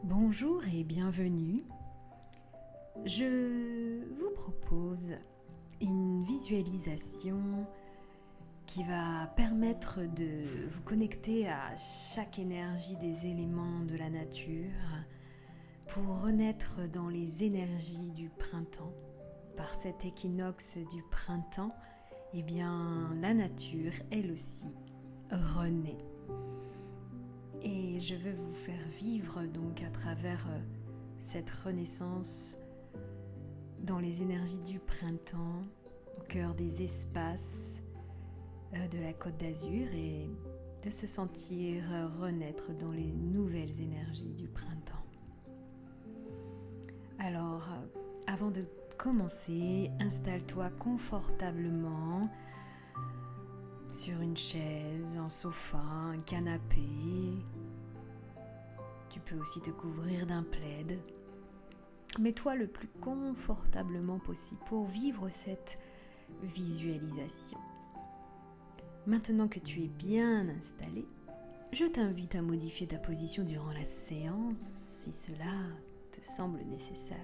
Bonjour et bienvenue. Je vous propose une visualisation qui va permettre de vous connecter à chaque énergie des éléments de la nature pour renaître dans les énergies du printemps. Par cet équinoxe du printemps, la nature, elle aussi, renaît. Et je veux vous faire vivre donc à travers cette renaissance dans les énergies du printemps, au cœur des espaces de la Côte d'Azur et de se sentir renaître dans les nouvelles énergies du printemps. Alors, avant de commencer, installe-toi confortablement sur une chaise, un sofa, un canapé. Tu peux aussi te couvrir d'un plaid. Mets-toi le plus confortablement possible pour vivre cette visualisation. Maintenant que tu es bien installé, je t'invite à modifier ta position durant la séance si cela te semble nécessaire.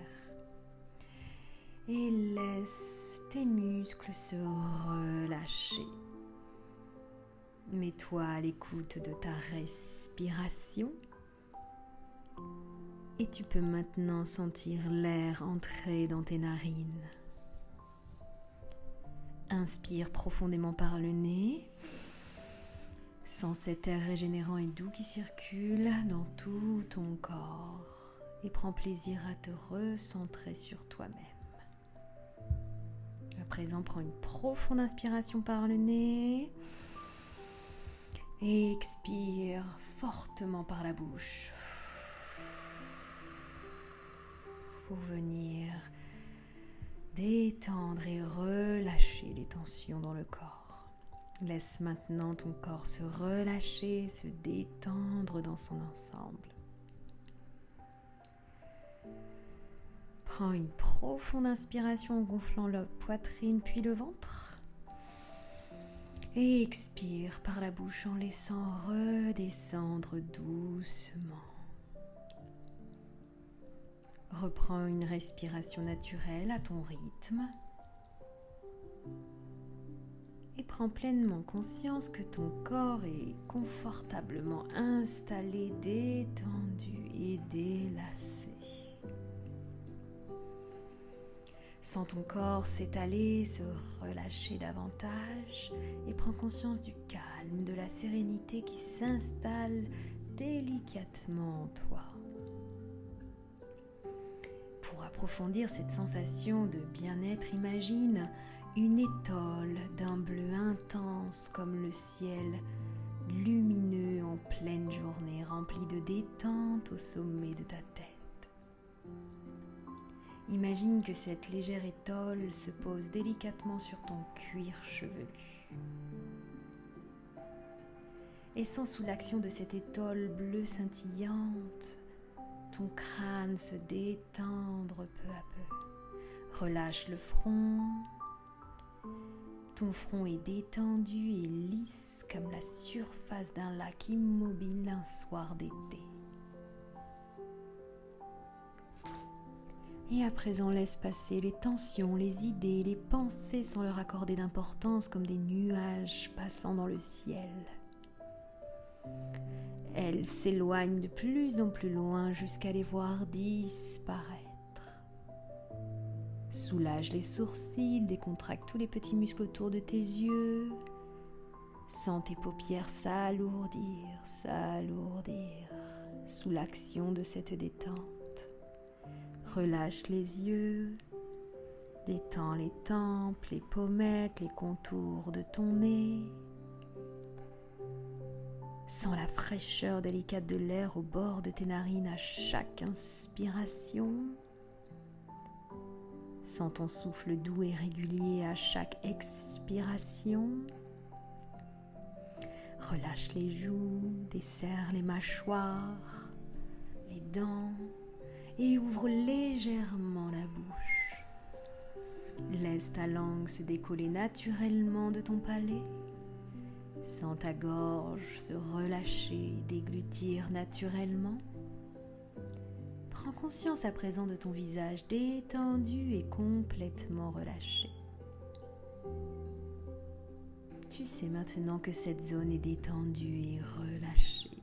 Et laisse tes muscles se relâcher. Mets-toi à l'écoute de ta respiration et tu peux maintenant sentir l'air entrer dans tes narines. Inspire profondément par le nez. Sens cet air régénérant et doux qui circule dans tout ton corps et prends plaisir à te recentrer sur toi-même. À présent, prends une profonde inspiration par le nez. Et expire fortement par la bouche pour venir détendre et relâcher les tensions dans le corps. Laisse maintenant ton corps se relâcher, se détendre dans son ensemble. Prends une profonde inspiration en gonflant la poitrine puis le ventre. Et expire par la bouche en laissant redescendre doucement. Reprends une respiration naturelle à ton rythme. Et prends pleinement conscience que ton corps est confortablement installé, détendu et délassé. Sens ton corps s'étaler, se relâcher davantage et prends conscience du calme, de la sérénité qui s'installe délicatement en toi. Pour approfondir cette sensation de bien-être, imagine une étoile d'un bleu intense comme le ciel, lumineux en pleine journée, rempli de détente au sommet de ta tête. Imagine que cette légère étoile se pose délicatement sur ton cuir chevelu. Et sens sous l'action de cette étoile bleue scintillante, ton crâne se détendre peu à peu. Relâche le front. Ton front est détendu et lisse comme la surface d'un lac immobile un soir d'été. Et à présent, laisse passer les tensions, les idées, les pensées sans leur accorder d'importance comme des nuages passant dans le ciel. Elles s'éloignent de plus en plus loin jusqu'à les voir disparaître. Soulage les sourcils, décontracte tous les petits muscles autour de tes yeux. Sens tes paupières s'alourdir sous l'action de cette détente. Relâche les yeux, détends les tempes, les pommettes, les contours de ton nez. Sens la fraîcheur délicate de l'air au bord de tes narines à chaque inspiration. Sens ton souffle doux et régulier à chaque expiration. Relâche les joues, desserre les mâchoires, les dents. Et ouvre légèrement la bouche. Laisse ta langue se décoller naturellement de ton palais. Sens ta gorge se relâcher, déglutir naturellement. Prends conscience à présent de ton visage détendu et complètement relâché. Tu sais maintenant que cette zone est détendue et relâchée.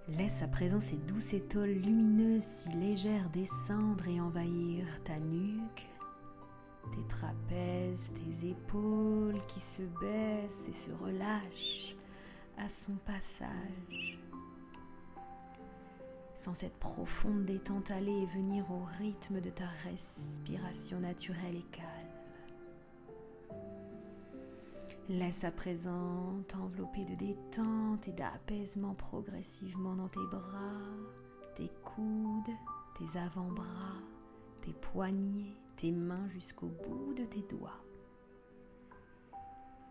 Laisse à présent ces douces étoiles lumineuses si légères descendre et envahir ta nuque, tes trapèzes, tes épaules qui se baissent et se relâchent à son passage. Sens cette profonde détente aller et venir au rythme de ta respiration naturelle et calme. Laisse à présent t'envelopper de détente et d'apaisement progressivement dans tes bras, tes coudes, tes avant-bras, tes poignets, tes mains jusqu'au bout de tes doigts.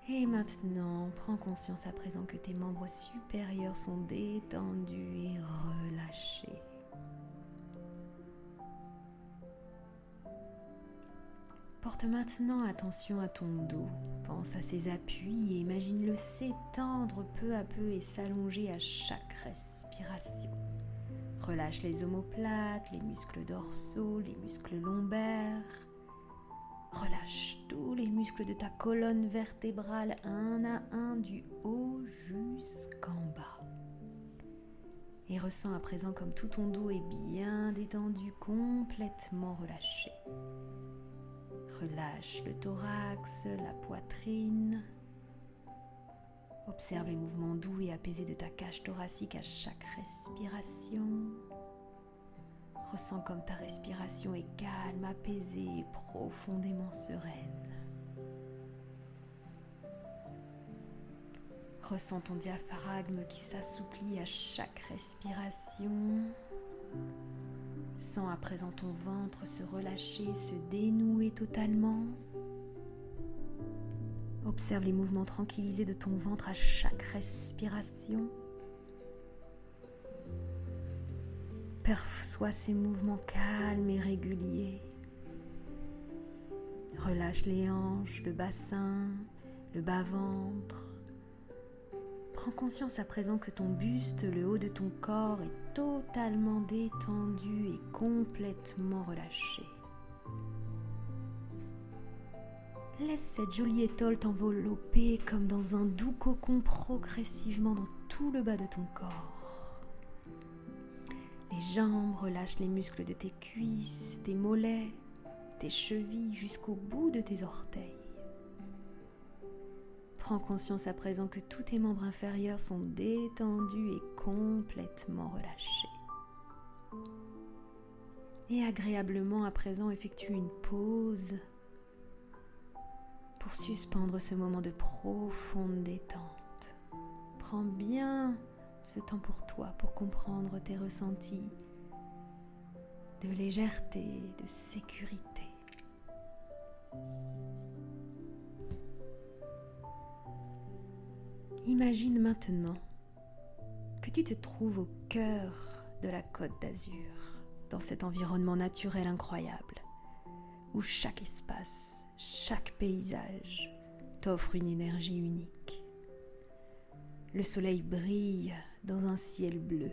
Et maintenant, prends conscience à présent que tes membres supérieurs sont détendus et relâchés. Porte maintenant attention à ton dos. Pense à ses appuis et imagine-le s'étendre peu à peu et s'allonger à chaque respiration. Relâche les omoplates, les muscles dorsaux, les muscles lombaires. Relâche tous les muscles de ta colonne vertébrale un à un du haut jusqu'en bas. Et ressens à présent comme tout ton dos est bien détendu, complètement relâché. Relâche le thorax, la poitrine. Observe les mouvements doux et apaisés de ta cage thoracique à chaque respiration. Ressens comme ta respiration est calme, apaisée et profondément sereine. Ressens ton diaphragme qui s'assouplit à chaque respiration. Sens à présent ton ventre se relâcher, se dénouer totalement. Observe les mouvements tranquillisés de ton ventre à chaque respiration. Perçois ces mouvements calmes et réguliers. Relâche les hanches, le bassin, le bas-ventre. Prends conscience à présent que ton buste, le haut de ton corps est totalement détendu et complètement relâché. Laisse cette jolie étole t'envelopper comme dans un doux cocon progressivement dans tout le bas de ton corps. Les jambes, relâche les muscles de tes cuisses, tes mollets, tes chevilles jusqu'au bout de tes orteils. Prends conscience à présent que tous tes membres inférieurs sont détendus et complètement relâchés. Et agréablement à présent effectue une pause pour suspendre ce moment de profonde détente. Prends bien ce temps pour toi, pour comprendre tes ressentis de légèreté, de sécurité. Imagine maintenant que tu te trouves au cœur de la Côte d'Azur, dans cet environnement naturel incroyable, où chaque espace, chaque paysage t'offre une énergie unique. Le soleil brille dans un ciel bleu,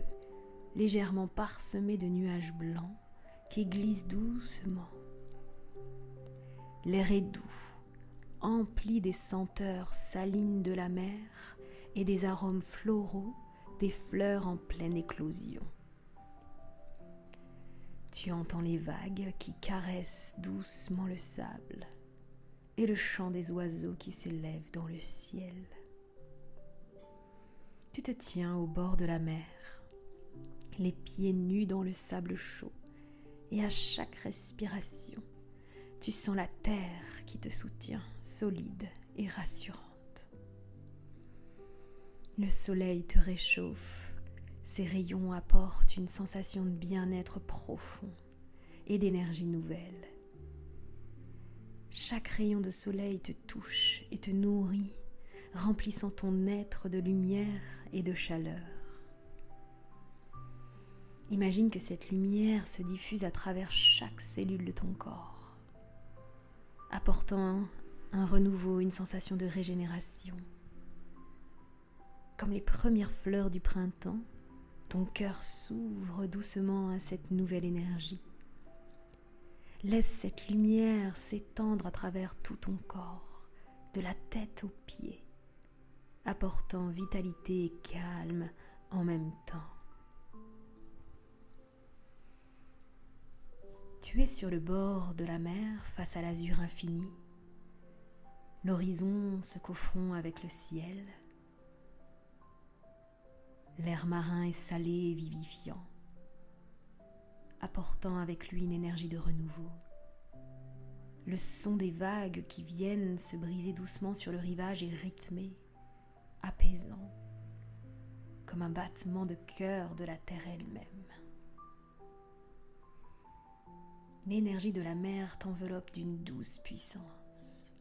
légèrement parsemé de nuages blancs qui glissent doucement. L'air est doux, empli des senteurs salines de la mer et des arômes floraux des fleurs en pleine éclosion. Tu entends les vagues qui caressent doucement le sable et le chant des oiseaux qui s'élèvent dans le ciel. Tu te tiens au bord de la mer, les pieds nus dans le sable chaud, et à chaque respiration, tu sens la terre qui te soutient, solide et rassurante. Le soleil te réchauffe, ses rayons apportent une sensation de bien-être profond et d'énergie nouvelle. Chaque rayon de soleil te touche et te nourrit, remplissant ton être de lumière et de chaleur. Imagine que cette lumière se diffuse à travers chaque cellule de ton corps, apportant un renouveau, une sensation de régénération. Comme les premières fleurs du printemps, Ton cœur s'ouvre doucement à cette nouvelle énergie. Laisse cette lumière s'étendre à travers tout ton corps, de la tête aux pieds, apportant vitalité et calme en même temps. Tu es sur le bord de la mer face à l'azur infini. L'horizon se confond avec le ciel. L'air marin est salé et vivifiant, apportant avec lui une énergie de renouveau. Le son des vagues qui viennent se briser doucement sur le rivage est rythmé, apaisant, comme un battement de cœur de la terre elle-même. L'énergie de la mer t'enveloppe d'une douce puissance.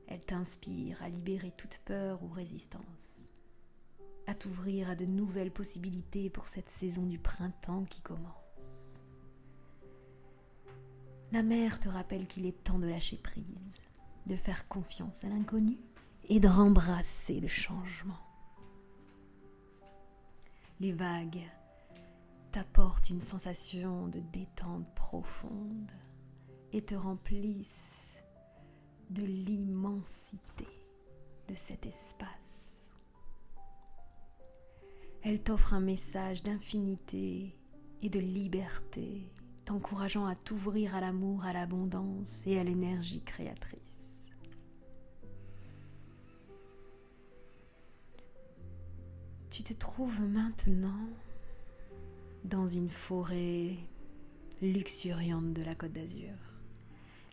Elle t'inspire à libérer toute peur ou résistance, à t'ouvrir à de nouvelles possibilités pour cette saison du printemps qui commence. La mer te rappelle qu'il est temps de lâcher prise, de faire confiance à l'inconnu et de rembrasser le changement. Les vagues t'apportent une sensation de détente profonde et te remplissent de l'immensité de cet espace. Elle t'offre un message d'infinité et de liberté, t'encourageant à t'ouvrir à l'amour, à l'abondance et à l'énergie créatrice. Tu te trouves maintenant dans une forêt luxuriante de la Côte d'Azur.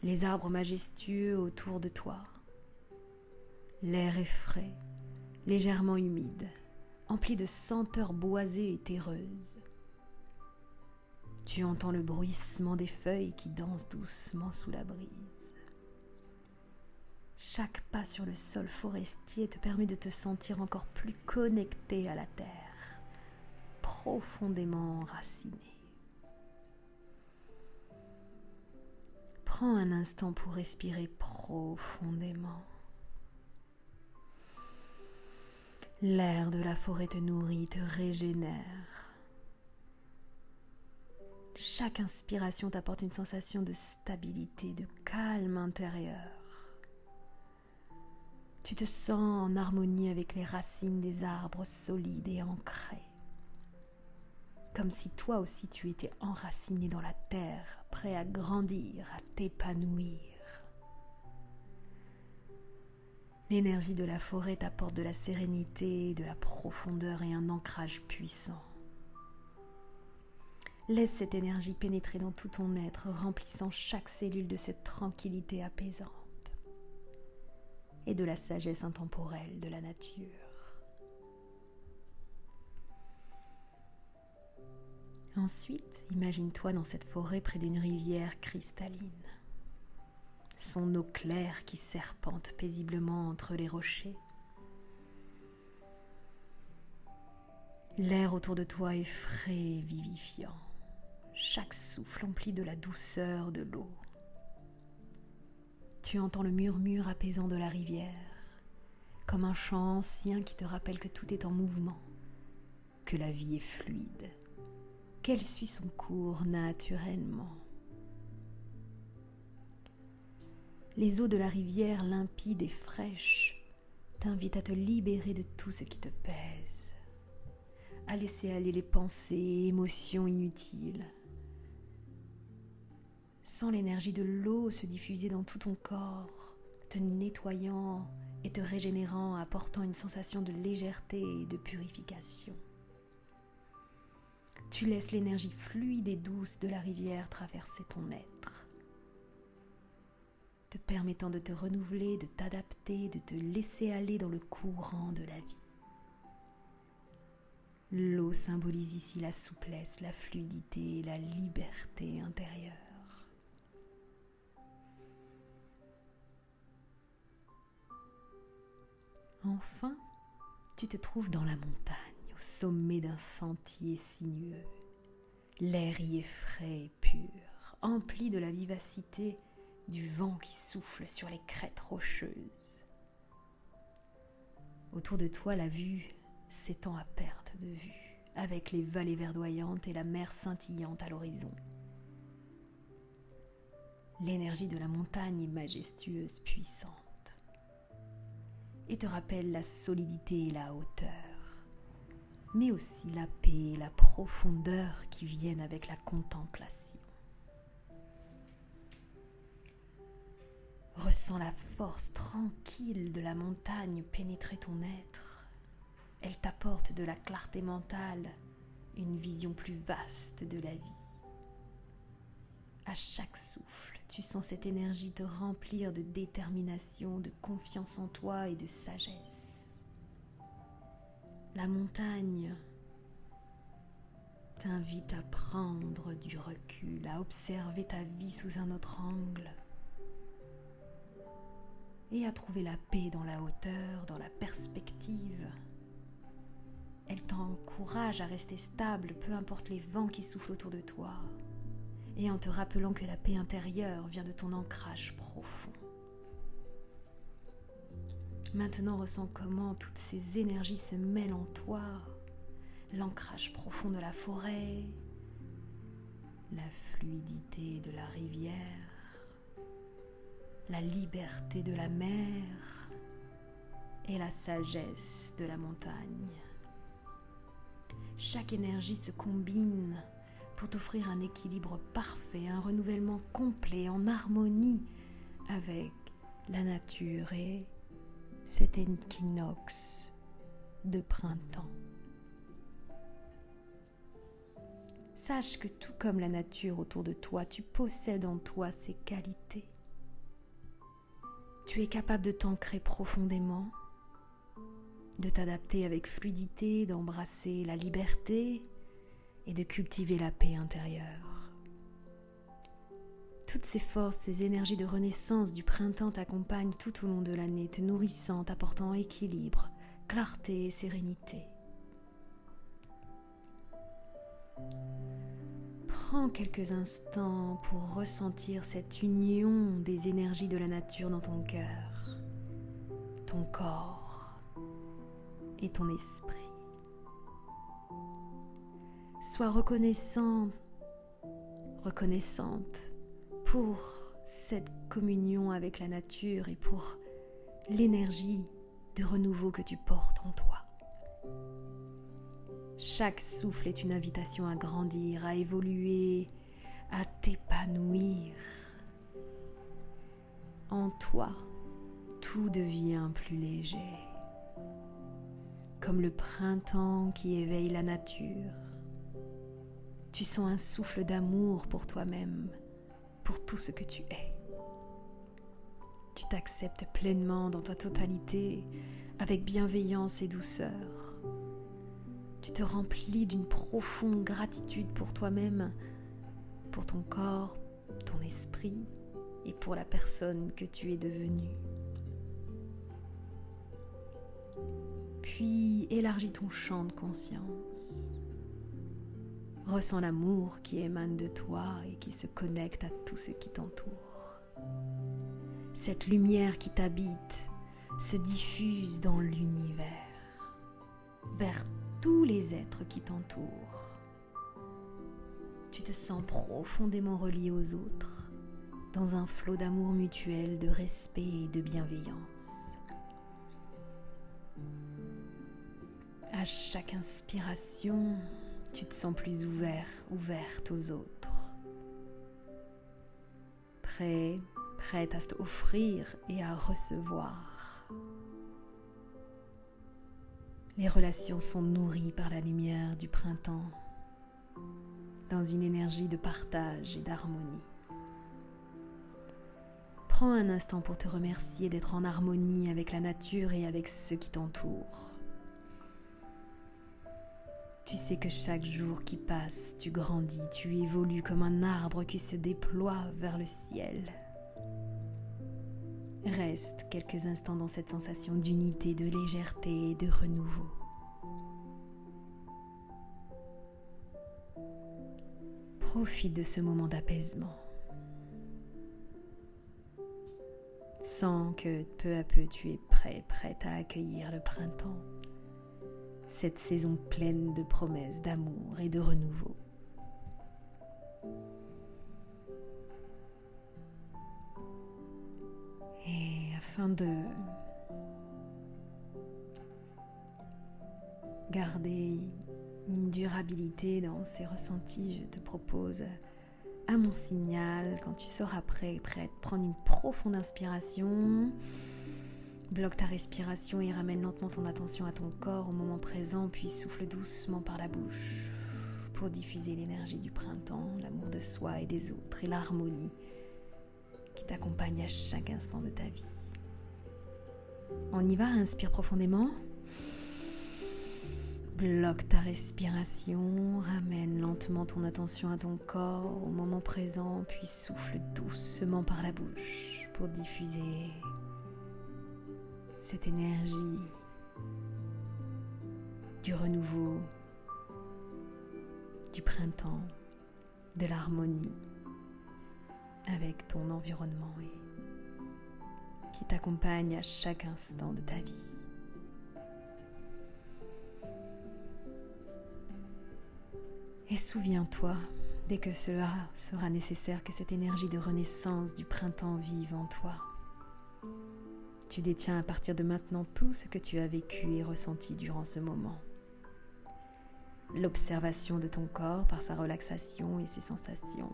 Les arbres majestueux autour de toi. L'air est frais, légèrement humide, empli de senteurs boisées et terreuses. Tu entends le bruissement des feuilles qui dansent doucement sous la brise. Chaque pas sur le sol forestier te permet de te sentir encore plus connecté à la terre, profondément enraciné. Prends un instant pour respirer profondément. L'air de la forêt te nourrit, te régénère. Chaque inspiration t'apporte une sensation de stabilité, de calme intérieur. Tu te sens en harmonie avec les racines des arbres solides et ancrés. Comme si toi aussi tu étais enraciné dans la terre, prêt à grandir, à t'épanouir. L'énergie de la forêt t'apporte de la sérénité, de la profondeur et un ancrage puissant. Laisse cette énergie pénétrer dans tout ton être, remplissant chaque cellule de cette tranquillité apaisante et de la sagesse intemporelle de la nature. Ensuite, imagine-toi dans cette forêt près d'une rivière cristalline. Son eau claire qui serpente paisiblement entre les rochers. L'air autour de toi est frais et vivifiant. Chaque souffle empli de la douceur de l'eau. Tu entends le murmure apaisant de la rivière, comme un chant ancien qui te rappelle que tout est en mouvement, que la vie est fluide, qu'elle suit son cours naturellement. Les eaux de la rivière limpides et fraîches t'invitent à te libérer de tout ce qui te pèse, à laisser aller les pensées et émotions inutiles. Sens l'énergie de l'eau se diffuser dans tout ton corps, te nettoyant et te régénérant, apportant une sensation de légèreté et de purification. Tu laisses l'énergie fluide et douce de la rivière traverser ton être, te permettant de te renouveler, de t'adapter, de te laisser aller dans le courant de la vie. L'eau symbolise ici la souplesse, la fluidité et la liberté intérieure. Enfin, tu te trouves dans la montagne, au sommet d'un sentier sinueux. L'air y est frais et pur, empli de la vivacité du vent qui souffle sur les crêtes rocheuses. Autour de toi, la vue s'étend à perte de vue, avec les vallées verdoyantes et la mer scintillante à l'horizon. L'énergie de la montagne est majestueuse, puissante, et te rappelle la solidité et la hauteur, mais aussi la paix et la profondeur qui viennent avec la contemplation. Ressens la force tranquille de la montagne pénétrer ton être. Elle t'apporte de la clarté mentale, une vision plus vaste de la vie. À chaque souffle, tu sens cette énergie te remplir de détermination, de confiance en toi et de sagesse. La montagne t'invite à prendre du recul, à observer ta vie sous un autre angle et à trouver la paix dans la hauteur, dans la perspective. Elle t'encourage à rester stable, peu importe les vents qui soufflent autour de toi, et en te rappelant que la paix intérieure vient de ton ancrage profond. Maintenant, ressens comment toutes ces énergies se mêlent en toi, l'ancrage profond de la forêt, la fluidité de la rivière, la liberté de la mer et la sagesse de la montagne. Chaque énergie se combine pour t'offrir un équilibre parfait, un renouvellement complet, en harmonie avec la nature et cet équinoxe de printemps. Sache que tout comme la nature autour de toi, tu possèdes en toi ces qualités. Tu es capable de t'ancrer profondément, de t'adapter avec fluidité, d'embrasser la liberté et de cultiver la paix intérieure. Toutes ces forces, ces énergies de renaissance du printemps t'accompagnent tout au long de l'année, te nourrissant, t'apportant équilibre, clarté et sérénité. Prends quelques instants pour ressentir cette union des énergies de la nature dans ton cœur, ton corps et ton esprit. Sois reconnaissant, reconnaissante pour cette communion avec la nature et pour l'énergie de renouveau que tu portes en toi. Chaque souffle est une invitation à grandir, à évoluer, à t'épanouir. En toi, tout devient plus léger, comme le printemps qui éveille la nature. Tu sens un souffle d'amour pour toi-même, pour tout ce que tu es. Tu t'acceptes pleinement dans ta totalité, avec bienveillance et douceur. Tu te remplis d'une profonde gratitude pour toi-même, pour ton corps, ton esprit et pour la personne que tu es devenue. Puis élargis ton champ de conscience. Ressens l'amour qui émane de toi et qui se connecte à tout ce qui t'entoure. Cette lumière qui t'habite se diffuse dans l'univers, vers tous les êtres qui t'entourent. Tu te sens profondément relié aux autres, dans un flot d'amour mutuel, de respect et de bienveillance. À chaque inspiration, tu te sens plus ouverte aux autres. Prête à t'offrir et à recevoir. Les relations sont nourries par la lumière du printemps, dans une énergie de partage et d'harmonie. Prends un instant pour te remercier d'être en harmonie avec la nature et avec ceux qui t'entourent. Tu sais que chaque jour qui passe, tu grandis, tu évolues comme un arbre qui se déploie vers le ciel. Reste quelques instants dans cette sensation d'unité, de légèreté et de renouveau. Profite de ce moment d'apaisement. Sens que peu à peu tu es prête à accueillir le printemps. cette saison pleine de promesses d'amour et de renouveau. Et afin de garder une durabilité dans ces ressentis, je te propose à mon signal, quand tu seras prête, prendre une profonde inspiration. Bloque ta respiration et ramène lentement ton attention à ton corps au moment présent, puis souffle doucement par la bouche pour diffuser l'énergie du printemps, l'amour de soi et des autres et l'harmonie qui t'accompagne à chaque instant de ta vie. On y va, inspire profondément. Bloque ta respiration, ramène lentement ton attention à ton corps au moment présent, puis souffle doucement par la bouche pour diffuser cette énergie du renouveau, du printemps, de l'harmonie avec ton environnement et qui t'accompagne à chaque instant de ta vie. Et souviens-toi, dès que cela sera nécessaire, que cette énergie de renaissance du printemps vive en toi. Tu détiens à partir de maintenant tout ce que tu as vécu et ressenti durant ce moment. L'observation de ton corps par sa relaxation et ses sensations.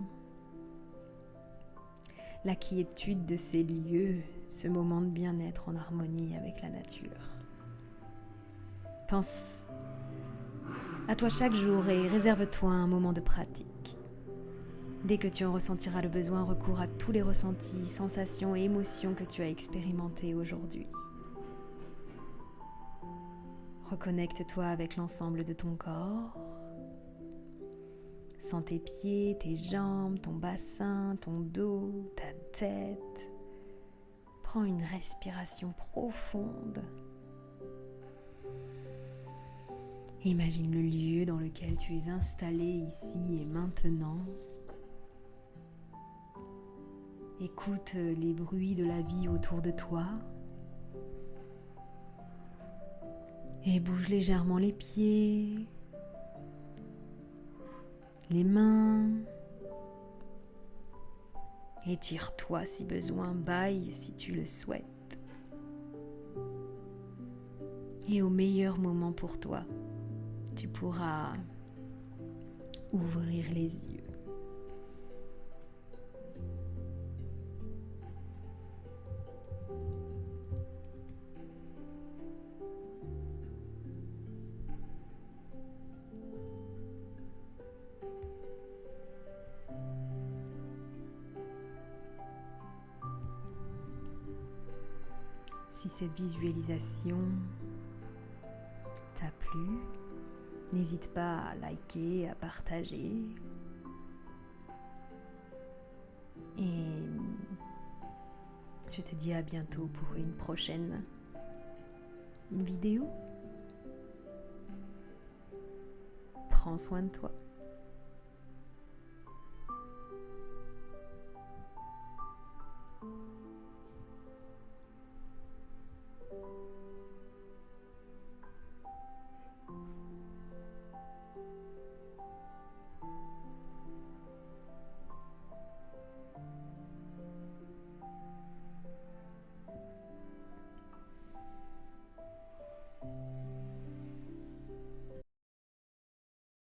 La quiétude de ces lieux, ce moment de bien-être en harmonie avec la nature. Pense à toi chaque jour et réserve-toi un moment de pratique. Dès que tu en ressentiras le besoin, recours à tous les ressentis, sensations et émotions que tu as expérimentés aujourd'hui. Reconnecte-toi avec l'ensemble de ton corps. Sens tes pieds, tes jambes, ton bassin, ton dos, ta tête. Prends une respiration profonde. Imagine le lieu dans lequel tu es installé ici et maintenant. Écoute les bruits de la vie autour de toi. Et bouge légèrement les pieds, les mains. Étire-toi si besoin, bâille si tu le souhaites. Et au meilleur moment pour toi, tu pourras ouvrir les yeux. Si cette visualisation t'a plu, n'hésite pas à liker, à partager. Et je te dis à bientôt pour une prochaine vidéo. Prends soin de toi.